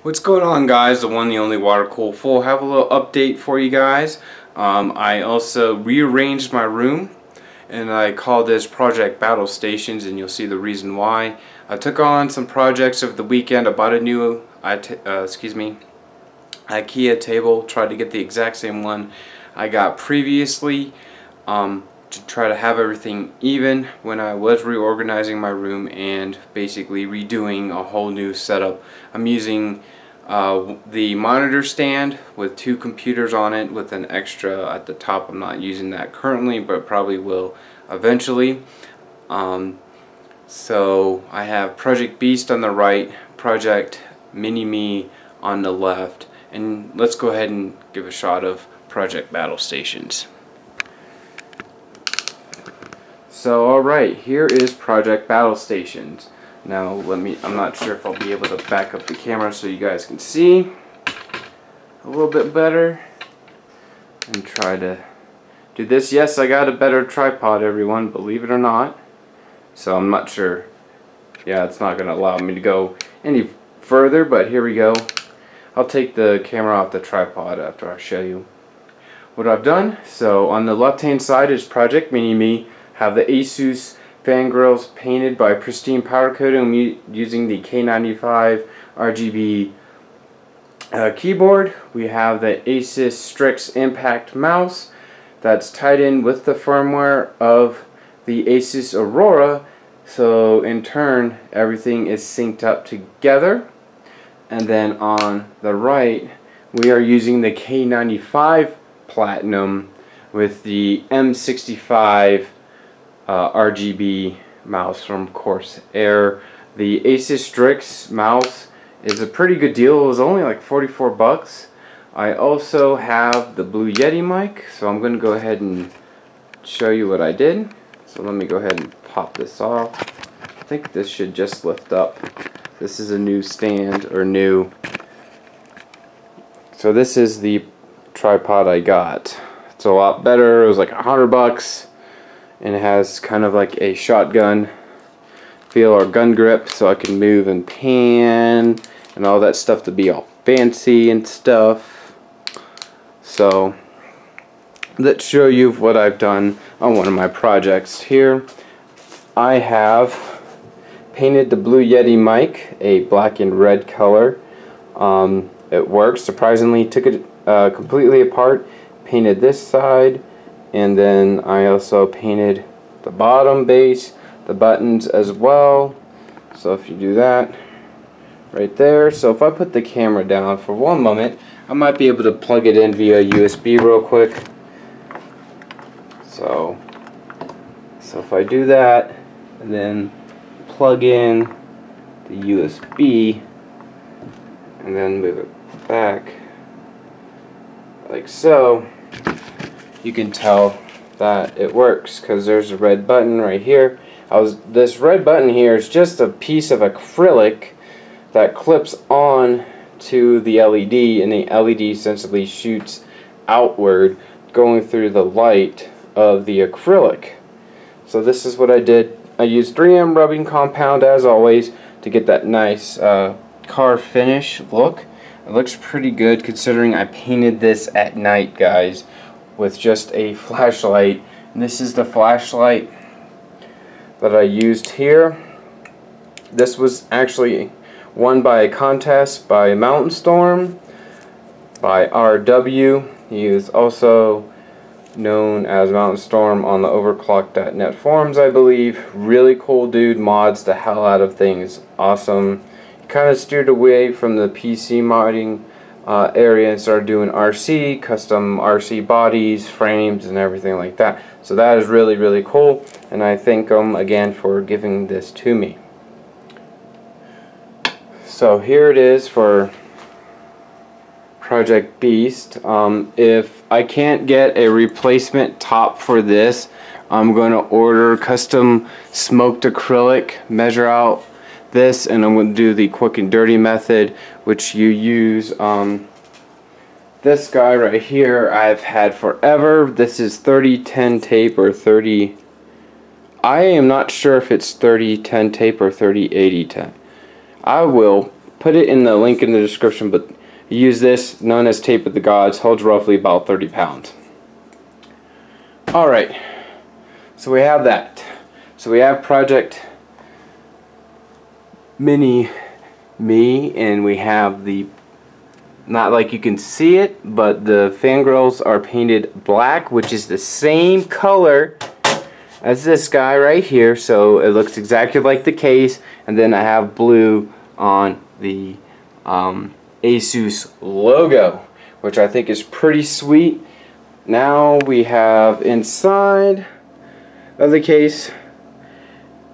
What's going on, guys? The one, the only Water Cool Full. Have a little update for you guys. I also rearranged my room, and I call this Project Battle Stations, and you'll see the reason why. I took on some projects over the weekend. I bought a new IKEA table. Tried to get the exact same one I got previously, to try to have everything even when I was reorganizing my room and basically redoing a whole new setup. I'm using the monitor stand with 2 computers on it with an extra at the top. I'm not using that currently, but probably will eventually. So I have Project Beast on the right, Project Mini-Me on the left, and let's go ahead and give a shot of Project Battle Stations. So alright, here is Project Battle Stations. Now I'm not sure if I'll be able to back up the camera so you guys can see a little bit better and try to do this. Yes, I got a better tripod, everyone, believe it or not. So I'm not sure. Yeah, it's not going to allow me to go any further, but here we go. I'll take the camera off the tripod after I show you what I've done. So on the left hand side is Project Mini-Me. Have the Asus fan grills painted by Pristine Powder Coating. I'm using the K95 RGB keyboard. We have the Asus Strix Impact mouse that's tied in with the firmware of the Asus Aurora, so in turn everything is synced up together. And then on the right we are using the K95 Platinum with the M65 RGB mouse from Corsair. The Asus Strix mouse is a pretty good deal. It was only like 44 bucks. I also have the Blue Yeti mic, so I'm going to go ahead and show you what I did. So let me go ahead and pop this off. I think this should just lift up. This is a new stand, or new. So this is the tripod I got. It's a lot better. It was like 100 bucks. And it has kind of like a shotgun feel or gun grip, so I can move and pan and all that stuff to be all fancy and stuff. So let's show you what I've done on one of my projects here. I have painted the Blue Yeti mic a black and red color. It works surprisingly. Took it completely apart, painted this side, and then I also painted the bottom base, the buttons as well. So if you do that right there, so if I put the camera down for one moment, I might be able to plug it in via USB real quick. So if I do that and then plug in the USB and then move it back like so, you can tell that it works because there's a red button right here. This red button here is just a piece of acrylic that clips on to the LED, and the LED essentially shoots outward, going through the light of the acrylic. So this is what I did. I used 3M rubbing compound as always to get that nice car finish look. It looks pretty good considering I painted this at night, guys, with just a flashlight. And this is the flashlight that I used here. This was actually won by a contest by Mountain Storm, by RW. He is also known as Mountain Storm on the overclock.net forums, I believe. Really cool dude, mods the hell out of things. Awesome. He kind of steered away from the PC modding area and started doing RC, custom RC bodies, frames, and everything like that. So that is really, really cool, and I thank him again for giving this to me. So here it is for Project Beast. If I can't get a replacement top for this, I'm going to order custom smoked acrylic, measure out this, and I'm going to do the quick and dirty method, which you use this guy right here. I've had forever. This is 30-10 tape or 30. I am not sure if it's 30-10 tape or 30-80-10. I will put it in the link in the description, but use this, known as Tape of the Gods, holds roughly about 30 pounds. Alright, so we have that. So we have Project Mini Me, and we have the, not like you can see it, but the fangirls are painted black, which is the same color as this guy right here, so it looks exactly like the case. And then I have blue on the Asus logo, which I think is pretty sweet. Now we have inside of the case,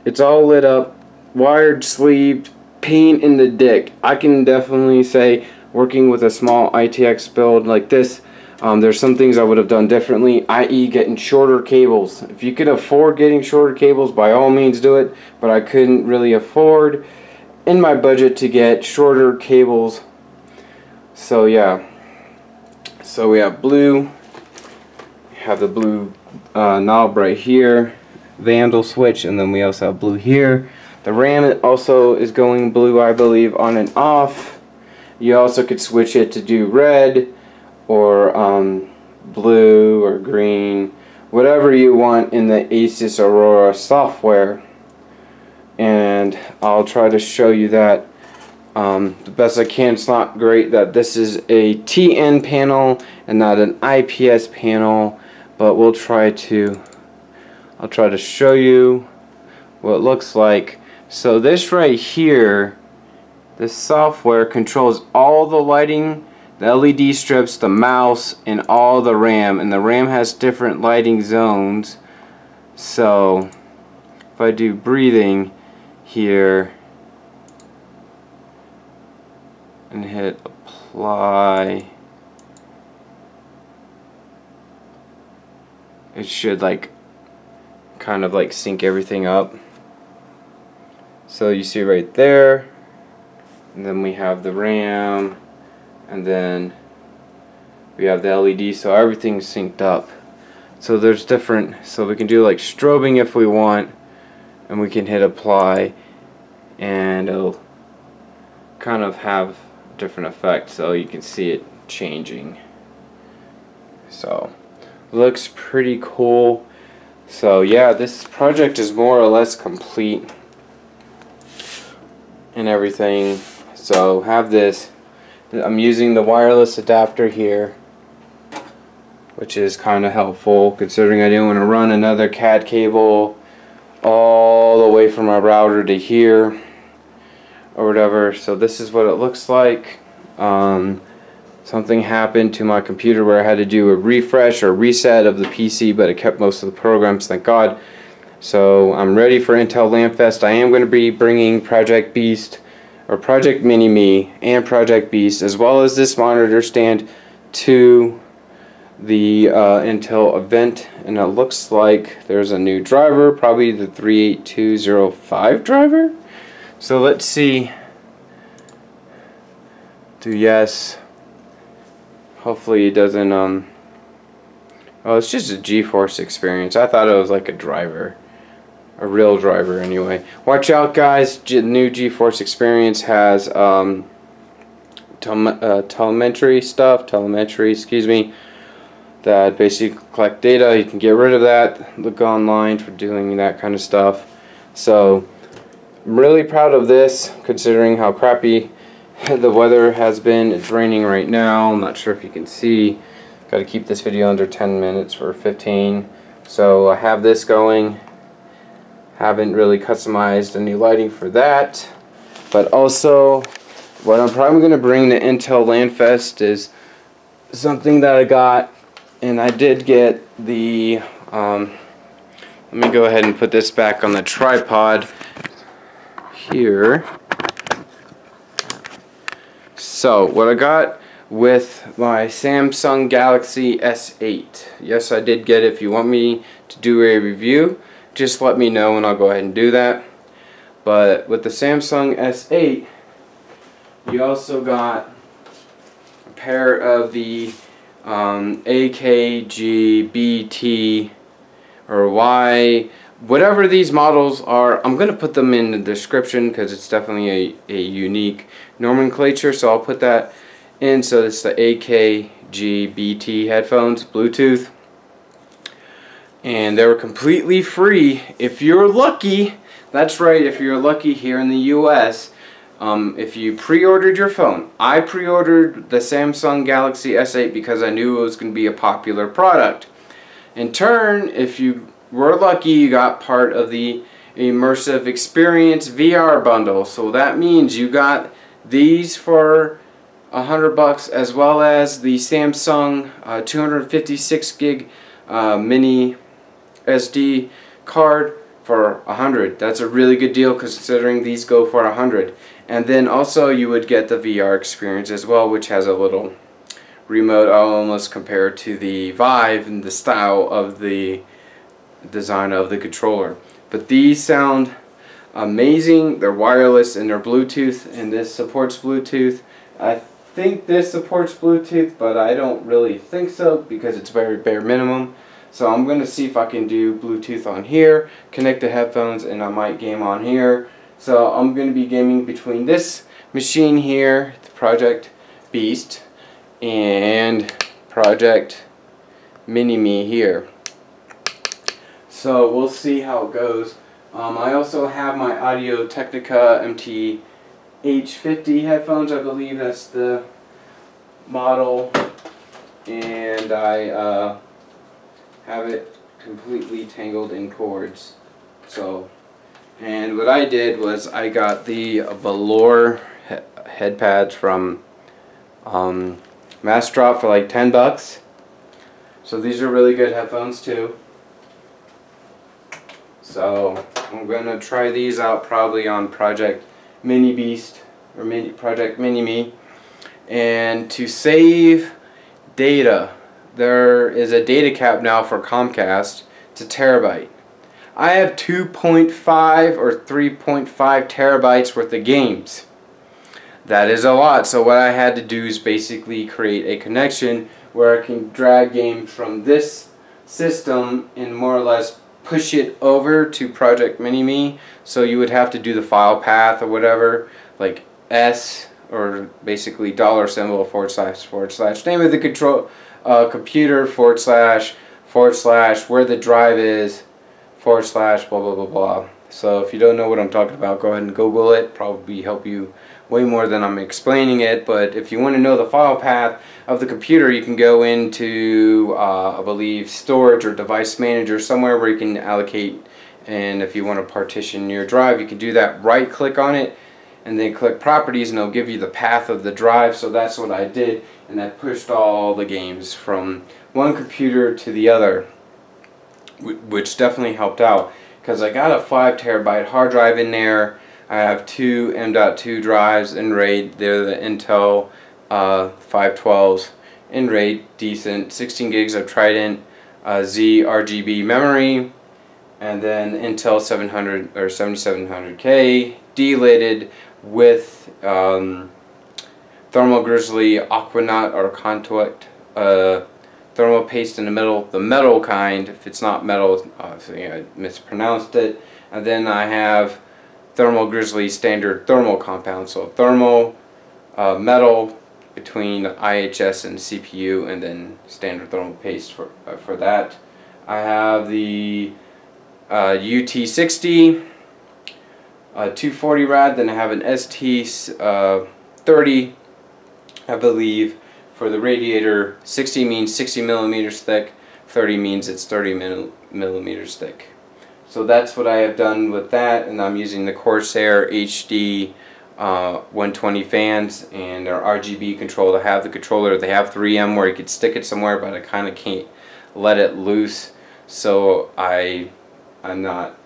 it's all lit up, wired sleeved, paint in the dick. I can definitely say, working with a small ITX build like this, there's some things I would have done differently, i.e. getting shorter cables. If you could afford getting shorter cables, by all means do it, but I couldn't really afford in my budget to get shorter cables. So yeah, so we have blue, we have the blue knob right here, Vandal switch, and then we also have blue here. The RAM also is going blue, I believe, on and off. You also could switch it to do red or blue or green, whatever you want in the Asus Aurora software. And I'll try to show you that the best I can. It's not great that this is a TN panel and not an IPS panel, but I'll try to show you what it looks like. So this right here, this software controls all the lighting, the LED strips, the mouse, and all the RAM. And the RAM has different lighting zones. So if I do breathing here and hit apply, it should like kind of like sync everything up. So you see right there, and then we have the RAM, and then we have the LED, so everything's synced up. So there's different, so we can do like strobing if we want, and we can hit apply, and it'll kind of have different effects, so you can see it changing. So looks pretty cool. So yeah, this project is more or less complete and everything. So have this. I'm using the wireless adapter here, which is kind of helpful considering I didn't want to run another CAD cable all the way from my router to here or whatever. So this is what it looks like. Something happened to my computer where I had to do a refresh or reset of the PC, but it kept most of the programs, thank God. So I'm ready for Intel LANFest. I am going to be bringing Project Beast, or Project Mini Me, and Project Beast, as well as this monitor stand, to the Intel event. And it looks like there's a new driver, probably the 38205 driver. So let's see. Do yes. Hopefully it doesn't, oh, it's just a GeForce experience. I thought it was like a driver. A real driver anyway. Watch out guys, new GeForce experience has telemetry, excuse me, that basically collect data. You can get rid of that, look online for doing that kind of stuff. So I'm really proud of this considering how crappy the weather has been. It's raining right now. I'm not sure if you can see. Got to keep this video under 10 minutes for 15. So I have this going. Haven't really customized any lighting for that. But also, what I'm probably going to bring to Intel LANFest is something that I got. And I did get the, let me go ahead and put this back on the tripod here. So what I got with my Samsung Galaxy S8. Yes, I did get it. If you want me to do a review, just let me know and I'll go ahead and do that. But with the Samsung S8, you also got a pair of the AKG BT or Y whatever these models are, I'm going to put them in the description because it's definitely a unique nomenclature, so I'll put that in. So it's the AKG-BT headphones, Bluetooth, and they were completely free if you're lucky. That's right, if you're lucky here in the US. If you pre-ordered your phone. I pre-ordered the Samsung Galaxy S8 because I knew it was going to be a popular product. In turn, if you were lucky, you got part of the Immersive Experience VR bundle. So that means you got these for $100 as well as the Samsung 256 gig mini SD card for $100. That's a really good deal considering these go for $100. And then also you would get the VR experience as well, which has a little remote. I'll almost compare it to the Vive and the style of the design of the controller. But these sound amazing. They're wireless and they're Bluetooth, and this supports Bluetooth. I think this supports Bluetooth, but I don't really think so because it's very bare minimum. So I'm going to see if I can do Bluetooth on here, connect the headphones, and I might game on here. So I'm going to be gaming between this machine here, the Project Beast, and Project Mini-Me here. So we'll see how it goes. I also have my Audio Technica MT-H50 headphones. I believe that's the model, and I have it completely tangled in cords. So, and what I did was I got the velour head pads from Massdrop for like $10. So these are really good headphones too. So I'm gonna try these out probably on Project Mini Beast or Project Mini-Me. And to save data, there is a data cap now for Comcast. It's a terabyte. I have 2.5 or 3.5 terabytes worth of games. That is a lot. So what I had to do is basically create a connection where I can drag games from this system and more or less push it over to Project Mini-Me. So you would have to do the file path or whatever, like S or basically $symbol / name of the control computer / where the drive is / blah blah blah blah. So if you don't know what I'm talking about, go ahead and Google it. Probably help you way more than I'm explaining it. But if you want to know the file path of the computer, you can go into I believe storage or device manager, somewhere where you can allocate. And if you want to partition your drive, you can do that. Right click on it and then click properties, and it'll give you the path of the drive. So that's what I did, and I pushed all the games from one computer to the other, which definitely helped out because I got a 5 terabyte hard drive in there. I have 2 M.2 drives in RAID. They're the Intel 512s in RAID, decent. 16 gigs of Trident Z RGB memory, and then Intel 700 or 7700K delidded with Thermal Grizzly Aquanaut or Contact thermal paste in the middle, the metal kind. If it's not metal, I mispronounced it. And then I have Thermal Grizzly standard thermal compound, so thermal metal between IHS and CPU, and then standard thermal paste for that. I have the UT60 240 rad, then I have an ST30, I believe, for the radiator. 60 means 60 millimeters thick, 30 means it's 30 millimeters thick. So that's what I have done with that, and I'm using the Corsair HD 120 fans and our RGB control to have the controller. They have 3M where you could stick it somewhere, but I kind of can't let it loose, so I'm not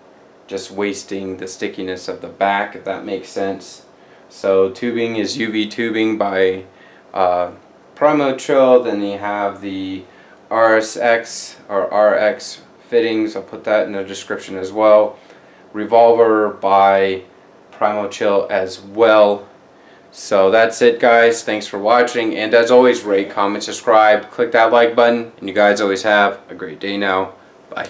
just wasting the stickiness of the back, if that makes sense. So tubing is UV tubing by Primochill. Then you have the RSX or RX fittings. I'll put that in the description as well. Revolver by Primochill as well. So that's it, guys. Thanks for watching, and as always, rate, comment, subscribe, click that like button, and you guys always have a great day now. Bye.